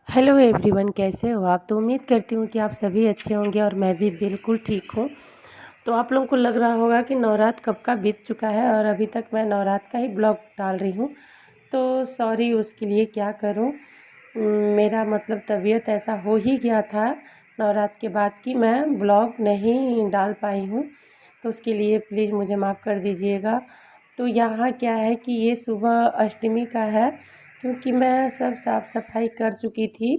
Hello everyone, कैसे हो आप। तो उम्मीद करती हूँ कि आप सभी अच्छे होंगे और मैं भी बिल्कुल ठीक हूँ। तो आप लोगों को लग रहा होगा कि नवरात्र कब का बीत चुका है और अभी तक मैं नवरात्र का ही ब्लॉग डाल रही हूँ। तो सॉरी उसके लिए, क्या करूँ। मेरा मतलब तबीयत ऐसा हो ही गया था नवरात्र के बाद कि मैं ब्लॉग नहीं डाल पाई हूँ। तो उसके लिए प्लीज़ मुझे माफ़ कर दीजिएगा। तो यहाँ क्या है कि ये सुबह अष्टमी का है, क्योंकि मैं सब साफ़ सफाई कर चुकी थी।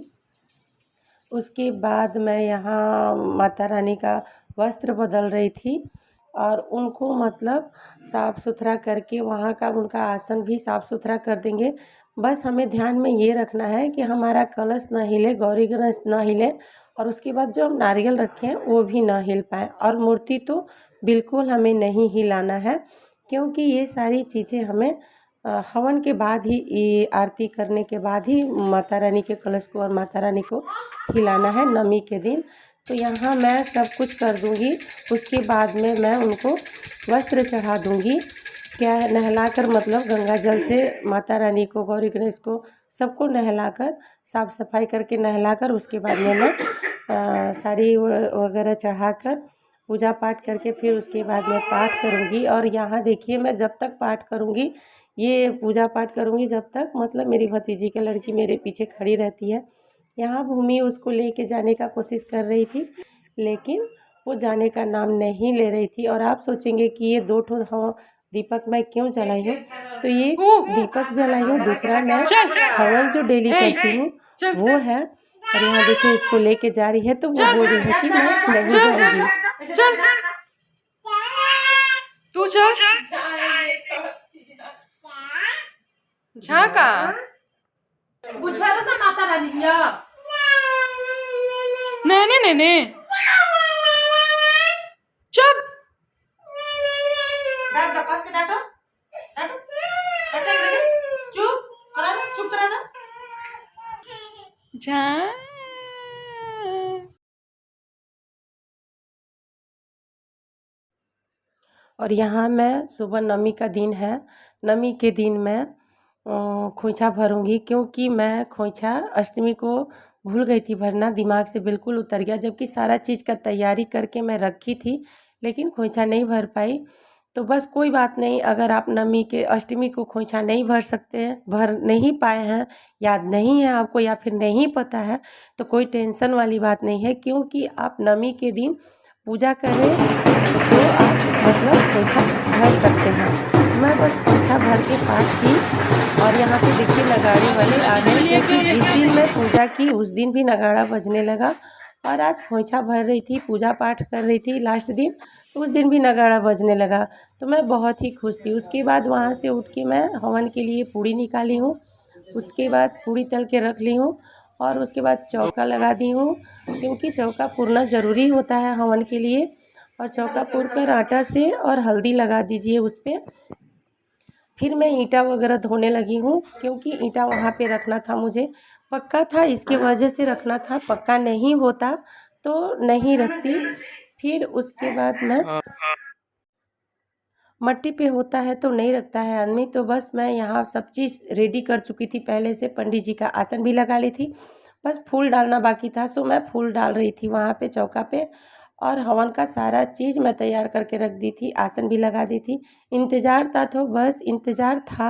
उसके बाद मैं यहाँ माता रानी का वस्त्र बदल रही थी और उनको मतलब साफ़ सुथरा करके वहाँ का उनका आसन भी साफ़ सुथरा कर देंगे। बस हमें ध्यान में ये रखना है कि हमारा कलश ना हिले, गौरी गणेश ना हिले, और उसके बाद जो हम नारियल रखे हैं वो भी ना हिल पाए, और मूर्ति तो बिल्कुल हमें नहीं हिलाना है, क्योंकि ये सारी चीज़ें हमें हवन के बाद ही, ये आरती करने के बाद ही माता रानी के कलश को और माता रानी को हिलाना है नवमी के दिन। तो यहाँ मैं सब कुछ कर दूँगी। उसके बाद में मैं उनको वस्त्र चढ़ा दूँगी। क्या है, नहलाकर मतलब गंगा जल से माता रानी को, गौरी गणेश को, सबको नहलाकर, साफ़ सफाई करके नहलाकर, उसके बाद में मैं साड़ी वगैरह चढ़ाकर पूजा पाठ करके फिर उसके बाद में पाठ करूँगी। और यहाँ देखिए, मैं जब तक पाठ करूँगी, ये पूजा पाठ करूँगी, जब तक मतलब मेरी भतीजी की लड़की मेरे पीछे खड़ी रहती है। यहाँ भूमि उसको लेके जाने का कोशिश कर रही थी, लेकिन वो जाने का नाम नहीं ले रही थी। और आप सोचेंगे कि ये दो ठो दीपक मैं क्यों जलाई हूँ। तो ये दीपक जलाई हूँ, दूसरा मैं हवन जो डेली करती हूँ वो है। और यहाँ देखिए, इसको लेके जा रही है तो वो बोल रही है कि मैं नहीं जाऊँगी। चल तू चल झाका बुझालो ना माता रानी लिया। नहीं नहीं नहीं चुप डांट दो, पास के डांटो, डांटो, डांटो एक जगह। चुप करा दो, चुप करा दो। झा और यहाँ मैं सुबह नवमी का दिन है, नवमी के दिन मैं खोइछा भरूँगी, क्योंकि मैं खोइछा अष्टमी को भूल गई थी भरना, दिमाग से बिल्कुल उतर गया, जबकि सारा चीज़ का तैयारी करके मैं रखी थी, लेकिन खोइछा नहीं भर पाई। तो बस कोई बात नहीं, अगर आप नवमी के अष्टमी को खोइछा नहीं भर सकते हैं, भर नहीं पाए हैं, याद नहीं है आपको या फिर नहीं पता है, तो कोई टेंशन वाली बात नहीं है, क्योंकि आप नवमी के दिन पूजा करें तो आप मतलब खोइछा भर सकते हैं। मैं बस खोइछा भर के पाठ की, और यहाँ पे देखिए नगाड़े वाले आ गए, क्योंकि जिस दिन मैं पूजा की उस दिन भी नगाड़ा बजने लगा, और आज खोइछा भर रही थी, पूजा पाठ कर रही थी लास्ट दिन, तो उस दिन भी नगाड़ा बजने लगा। तो मैं बहुत ही खुश थी। उसके बाद वहाँ से उठ के मैं हवन के लिए पूड़ी निकाली हूँ, उसके बाद पूड़ी तल के रख ली हूँ, और उसके बाद चौका लगा दी हूँ, क्योंकि चौका पुरना ज़रूरी होता है हवन के लिए। और चौका पुर कर आटा से और हल्दी लगा दीजिए उस पर। फिर मैं ईंटा वगैरह धोने लगी हूँ, क्योंकि ईंटा वहाँ पे रखना था, मुझे पक्का था, इसके वजह से रखना था, पक्का नहीं होता तो नहीं रखती। फिर उसके बाद मैं, मट्टी पे होता है तो नहीं रखता है आदमी। तो बस मैं यहाँ सब चीज़ रेडी कर चुकी थी पहले से, पंडित जी का आसन भी लगा ली थी, बस फूल डालना बाकी था। सो मैं फूल डाल रही थी वहाँ पे चौका पे, और हवन का सारा चीज़ मैं तैयार करके रख दी थी, आसन भी लगा दी थी। इंतज़ार था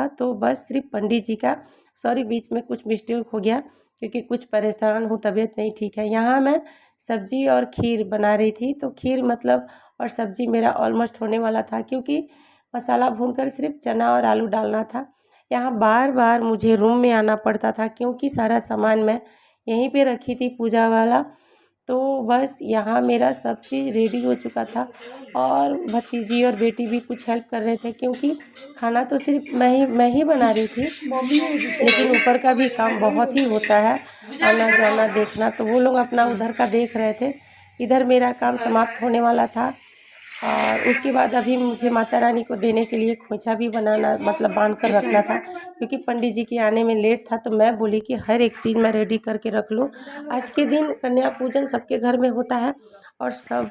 तो बस सिर्फ पंडित जी का। सॉरी, बीच में कुछ मिस्टेक हो गया, क्योंकि कुछ परेशान हूँ, तबीयत नहीं ठीक है। यहाँ मैं सब्जी और खीर बना रही थी, तो खीर मतलब और सब्जी मेरा ऑलमोस्ट होने वाला था, क्योंकि मसाला भूनकर सिर्फ चना और आलू डालना था। यहाँ बार बार मुझे रूम में आना पड़ता था, क्योंकि सारा सामान मैं यहीं पे रखी थी पूजा वाला। तो बस यहाँ मेरा सब चीज़ रेडी हो चुका था, और भतीजी और बेटी भी कुछ हेल्प कर रहे थे, क्योंकि खाना तो सिर्फ मैं ही बना रही थी, लेकिन ऊपर का भी काम बहुत ही होता है, आना जाना देखना। तो वो लोग अपना उधर का देख रहे थे, इधर मेरा काम समाप्त होने वाला था। और उसके बाद अभी मुझे माता रानी को देने के लिए खोइछा भी बनाना, मतलब बांध कर रखना था, क्योंकि पंडित जी के आने में लेट था। तो मैं बोली कि हर एक चीज़ मैं रेडी करके रख लूँ। आज के दिन कन्या पूजन सबके घर में होता है, और सब,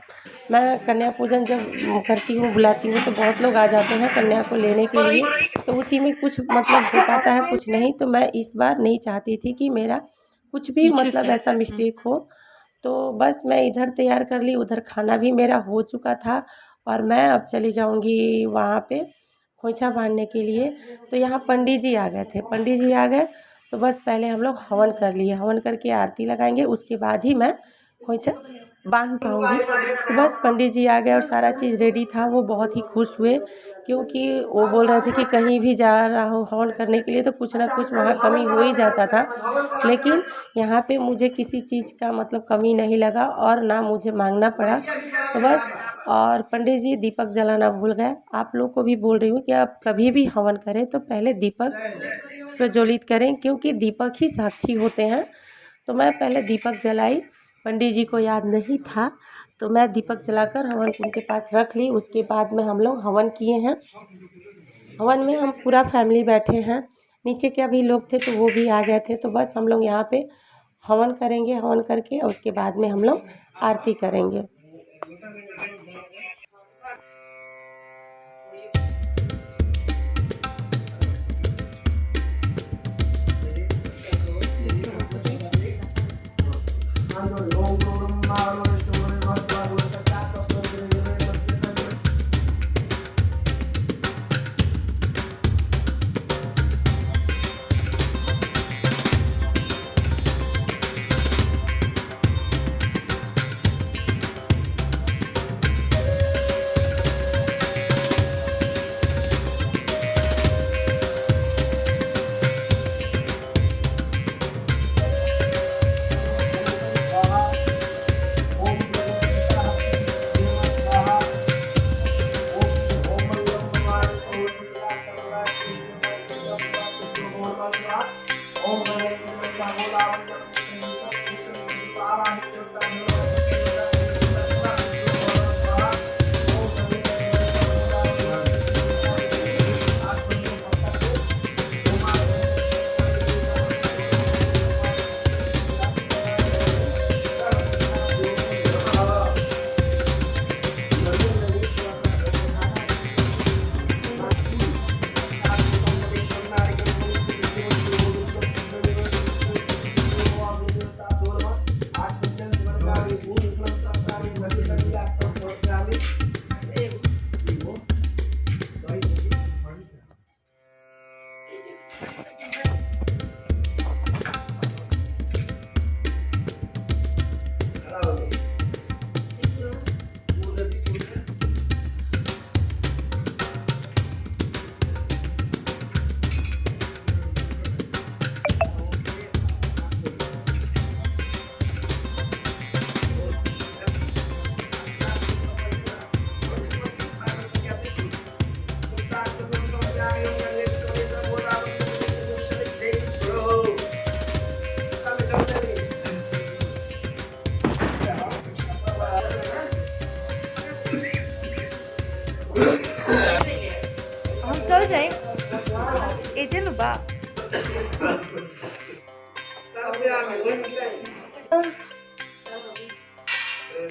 मैं कन्या पूजन जब करती हूँ, बुलाती हूँ, तो बहुत लोग आ जाते हैं कन्या को लेने के लिए। तो उसी में कुछ मतलब हो पाता है, कुछ नहीं। तो मैं इस बार नहीं चाहती थी कि मेरा कुछ भी पीछे मतलब से। ऐसा मिस्टेक हो। तो बस मैं इधर तैयार कर ली, उधर खाना भी मेरा हो चुका था और मैं अब चली जाऊंगी वहाँ पे खोइछा बांधने के लिए। तो यहाँ पंडित जी आ गए थे, पंडित जी आ गए तो बस पहले हम लोग हवन कर लिए, हवन करके आरती लगाएंगे, उसके बाद ही मैं खोइछा बांध पाऊँगी। तो बस पंडित जी आ गए और सारा चीज़ रेडी था। वो बहुत ही खुश हुए क्योंकि वो बोल रहे थे कि कहीं भी जा रहा हो हवन करने के लिए तो कुछ ना कुछ वहाँ कमी हो ही जाता था, लेकिन यहाँ पे मुझे किसी चीज़ का मतलब कमी नहीं लगा और ना मुझे मांगना पड़ा। तो बस, और पंडित जी दीपक जलाना भूल गए। आप लोग को भी बोल रही हूँ कि आप कभी भी हवन करें तो पहले दीपक प्रज्वलित करें, क्योंकि दीपक ही साक्षी होते हैं। तो मैं पहले दीपक जलाई, पंडित जी को याद नहीं था तो मैं दीपक जलाकर हवन उनके पास रख ली। उसके बाद में हम लोग हवन किए हैं। हवन में हम पूरा फैमिली बैठे हैं, नीचे के अभी लोग थे तो वो भी आ गए थे। तो बस हम लोग यहाँ पे हवन करेंगे, हवन करके और उसके बाद में हम लोग आरती करेंगे। हम चल जाए एजे नु बा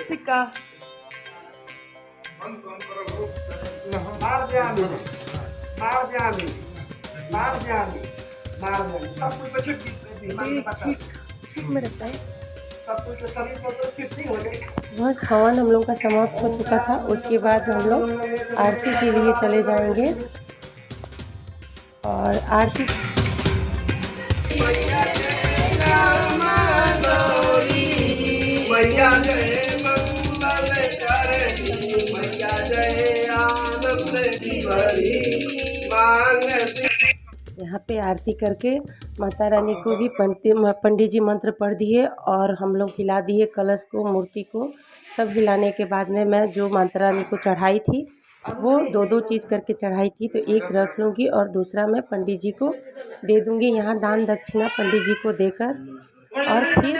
सिक्का ठीक में रहता है। बस हवन हम लोग का समाप्त हो चुका था। उसके बाद हम लोग आरती के लिए चले जाएंगे और आरती यहाँ पे आरती करके माता रानी को भी पंडित जी मंत्र पढ़ दिए और हम लोग हिला दिए कलश को, मूर्ति को। सब हिलाने के बाद में मैं जो माता रानी को चढ़ाई थी वो दो चीज़ करके चढ़ाई थी, तो एक रख लूँगी और दूसरा मैं पंडित जी को दे दूँगी। यहाँ दान दक्षिणा पंडित जी को देकर और फिर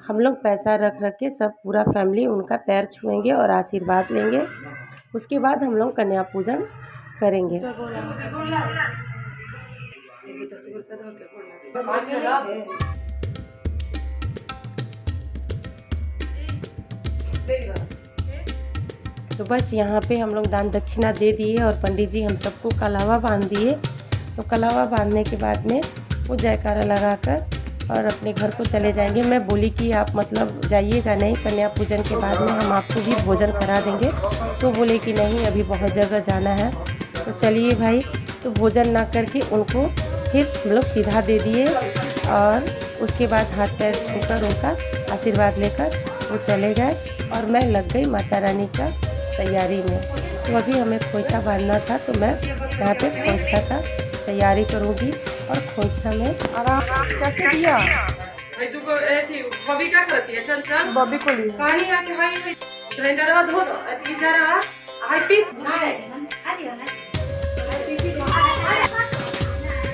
हम लोग पैसा रख के सब पूरा फैमिली उनका पैर छुएंगे और आशीर्वाद लेंगे। उसके बाद हम लोग कन्या पूजन करेंगे। तो बस यहाँ पे हम लोग दान दक्षिणा दे दिए और पंडित जी हम सबको कलावा बांध दिए। तो कलावा बांधने के बाद में वो जयकारा लगाकर और अपने घर को चले जाएंगे। मैं बोली कि आप मतलब जाइएगा नहीं, कन्या पूजन के बाद में हम आपको भी भोजन करा देंगे। तो बोले कि नहीं, अभी बहुत जगह जाना है। तो चलिए भाई, तो भोजन ना करके उनको फिर हम लोग सीधा दे दिए और उसके बाद हाथ पैर छूकर उनका आशीर्वाद लेकर वो चले गए और मैं लग गई माता रानी का तैयारी में। तो अभी हमें खोइछा बांधना था, तो मैं यहाँ पे खोइछा का तैयारी करूँगी और खोइछा में कैसे दिया? बॉबी को लिया।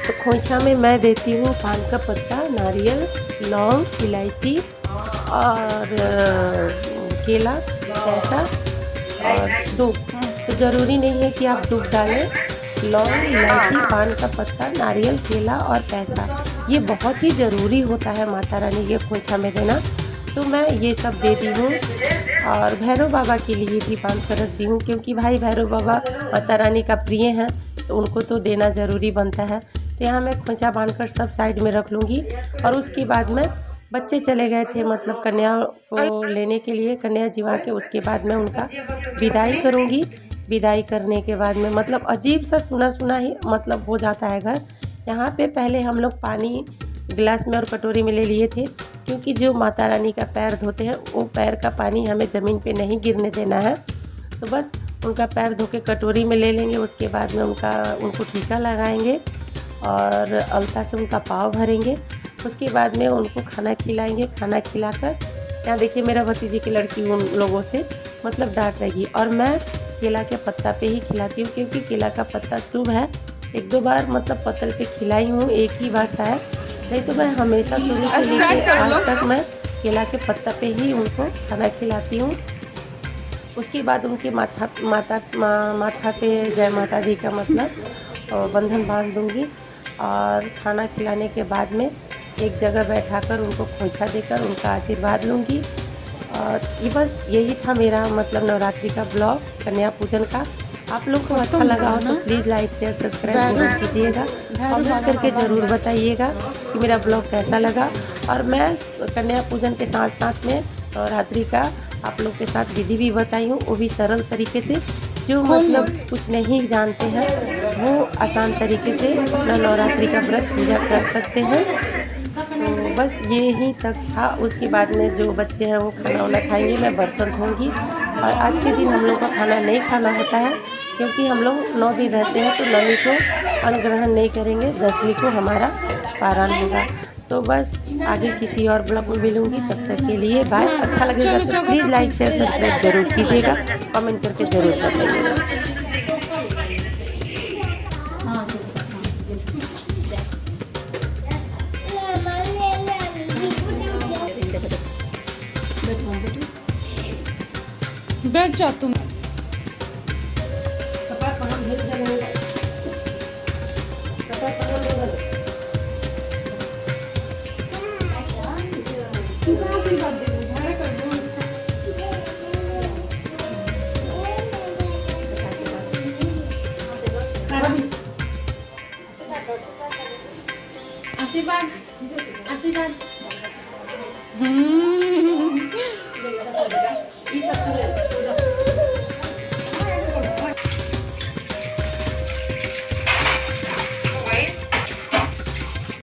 तो खोइछा में मैं देती हूँ पान का पत्ता, नारियल, लौंग, इलायची और केला, पैसा और दूध। तो ज़रूरी नहीं है कि आप दूध डालें। लौंग, इलायची, पान का पत्ता, नारियल, केला और पैसा, ये बहुत ही ज़रूरी होता है माता रानी के खोइछा में देना। तो मैं ये सब दे दी हूँ और भैरव बाबा के लिए भी बांध कर रख दी हूँ, क्योंकि भाई भैरव बाबा माता रानी का प्रिय हैं, तो उनको तो देना ज़रूरी बनता है। तो यहाँ मैं खोइछा बांध कर सब साइड में रख लूँगी और उसके बाद में बच्चे चले गए थे मतलब कन्या को लेने के लिए, कन्या जीवा के। उसके बाद मैं उनका विदाई करूँगी। विदाई करने के बाद में मतलब अजीब सा सुना सुना ही मतलब हो जाता है घर। यहाँ पे पहले हम लोग पानी गिलास में और कटोरी में ले लिए थे, क्योंकि जो माता रानी का पैर धोते हैं वो पैर का पानी हमें ज़मीन पे नहीं गिरने देना है। तो बस उनका पैर धो के कटोरी में ले लेंगे। उसके बाद में उनको टीका लगाएंगे और अलता से उनका पाँव भरेंगे। उसके बाद में उनको खाना खिलाएंगे। खाना खिलाकर यहाँ देखिए मेरा भतीजी की लड़की उन लोगों से मतलब डांट रहेगी और मैं केला के पत्ता पे ही खिलाती हूँ, क्योंकि केला का पत्ता शुभ है। एक दो बार मतलब पत्तल पे खिलाई हूँ, एक ही बार शायद, नहीं तो मैं हमेशा शुरू से लेकर आज तक मैं केला के पत्ता पे ही उनको खाना खिलाती हूँ। उसके बाद उनके माथा पे जय माता दी का मतलब बंधन बांध दूँगी और खाना खिलाने के बाद में एक जगह बैठाकर उनको खोइछा देकर उनका आशीर्वाद लूँगी। और ये बस यही था मेरा मतलब नवरात्रि का ब्लॉग कन्या पूजन का। आप लोग को अच्छा लगा हो तो प्लीज़ लाइक शेयर सब्सक्राइब जरूर कीजिएगा। कमेंट करके ज़रूर बताइएगा कि मेरा ब्लॉग कैसा लगा। और मैं कन्या पूजन के साथ साथ में नवरात्रि का आप लोग के साथ विधि भी बताई हूँ, वो भी सरल तरीके से। जो मतलब कुछ नहीं जानते हैं वो आसान तरीके से अपना नवरात्रि का व्रत पूजा कर सकते हैं। तो बस ये ही तक था। उसके बाद में जो बच्चे हैं वो खाना वाना खाएंगे, मैं बर्तन धोऊंगी। और आज के दिन हम लोग का खाना नहीं खाना होता है, क्योंकि हम लोग 9 दिन रहते हैं, तो नवमी को अन्न ग्रहण नहीं करेंगे, 10वीं को हमारा पारण होगा। तो बस आगे किसी और ब्लॉग में मिलूंगी, तब तक के लिए बाय। अच्छा लगेगा तो प्लीज़ लाइक शेयर सब्सक्राइब जरूर कीजिएगा, कमेंट करके ज़रूर बताइएगा। बैठ जा तुम। आशीर्वाद आशीर्वाद। हम्म।